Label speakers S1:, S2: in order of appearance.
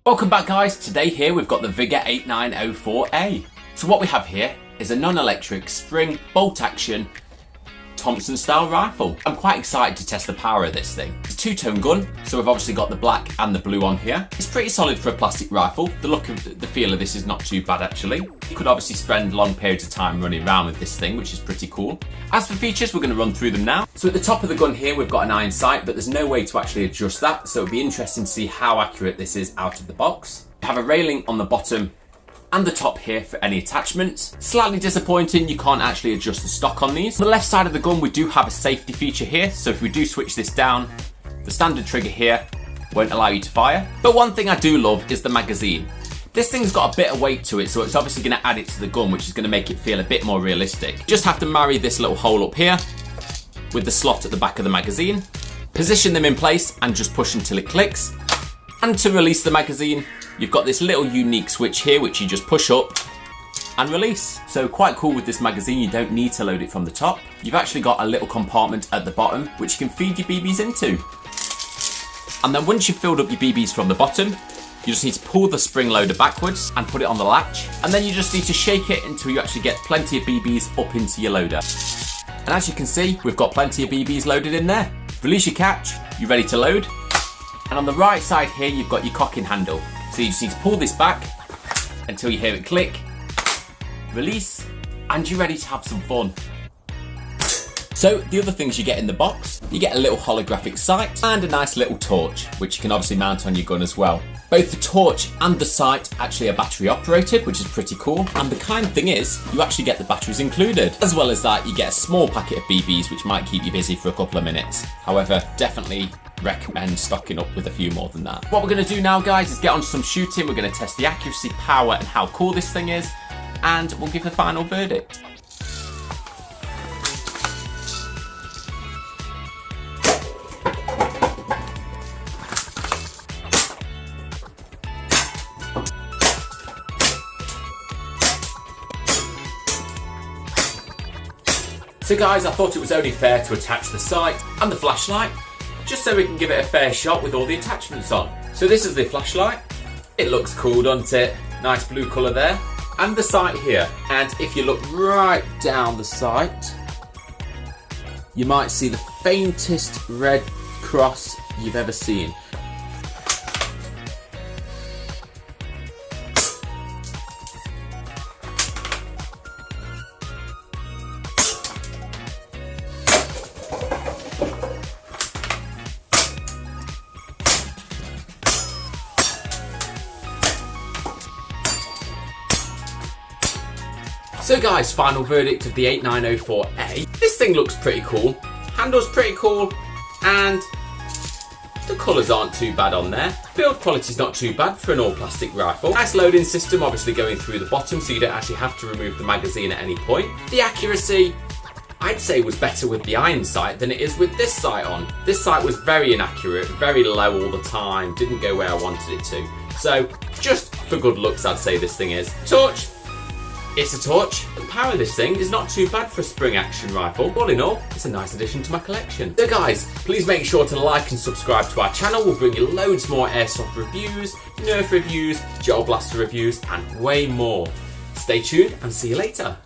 S1: Welcome back guys, today here we've got the Vigor 8904A. So what we have here is a non-electric spring bolt action Thompson style rifle. I'm quite excited to test the power of this thing. It's a two-tone gun, so we've obviously got the black and the blue on here. It's pretty solid for a plastic rifle. The look of the feel of this is not too bad actually. You could obviously spend long periods of time running around with this thing, which is pretty cool. As for features, we're going to run through them now. So at the top of the gun here, we've got an iron sight, but there's no way to actually adjust that, so it'll be interesting to see how accurate this is out of the box. We have a railing on the bottom and the top here for any attachments. Slightly disappointing, you can't actually adjust the stock on these. On the left side of the gun, we do have a safety feature here, so if we do switch this down, the standard trigger here won't allow you to fire. But one thing I do love is the magazine. This thing's got a bit of weight to it, so it's obviously going to add it to the gun, which is going to make it feel a bit more realistic. You just have to marry this little hole up here with the slot at the back of the magazine, position them in place and just push until it clicks. And to release the magazine, you've got this little unique switch here which you just push up and release. So quite cool with this magazine, you don't need to load it from the top. You've actually got a little compartment at the bottom which you can feed your BBs into. And then once you've filled up your BBs from the bottom, you just need to pull the spring loader backwards and put it on the latch. And then you just need to shake it until you actually get plenty of BBs up into your loader. And as you can see, we've got plenty of BBs loaded in there. Release your catch, you're ready to load. And on the right side here, you've got your cocking handle. So you just need to pull this back until you hear it click, release, and you're ready to have some fun. So the other things you get in the box, you get a little holographic sight and a nice little torch, which you can obviously mount on your gun as well. Both the torch and the sight actually are battery operated, which is pretty cool. And the kind thing is, you actually get the batteries included. As well as that, you get a small packet of BBs, which might keep you busy for a couple of minutes. However, definitely recommend stocking up with a few more than that. What we're going to do now, guys, is get on to some shooting. We're going to test the accuracy, power, and how cool this thing is, and we'll give the final verdict. So guys, I thought it was only fair to attach the sight and the flashlight, just so we can give it a fair shot with all the attachments on. So this is the flashlight. It looks cool, doesn't it? Nice blue colour there. And the sight here. And if you look right down the sight, you might see the faintest red cross you've ever seen. So guys, final verdict of the 8904A. This thing looks pretty cool, handle's pretty cool, and the colours aren't too bad on there. Build quality's not too bad for an all plastic rifle. Nice loading system, obviously going through the bottom, so you don't actually have to remove the magazine at any point. The accuracy, I'd say, was better with the iron sight than it is with this sight on. This sight was very inaccurate, very low all the time, didn't go where I wanted it to. So just for good looks, I'd say this thing is. Torch. It's a torch. The power of this thing is not too bad for a spring action rifle. All in all, it's a nice addition to my collection. So guys, please make sure to like and subscribe to our channel. We'll bring you loads more Airsoft reviews, Nerf reviews, Gel Blaster reviews, and way more. Stay tuned and see you later.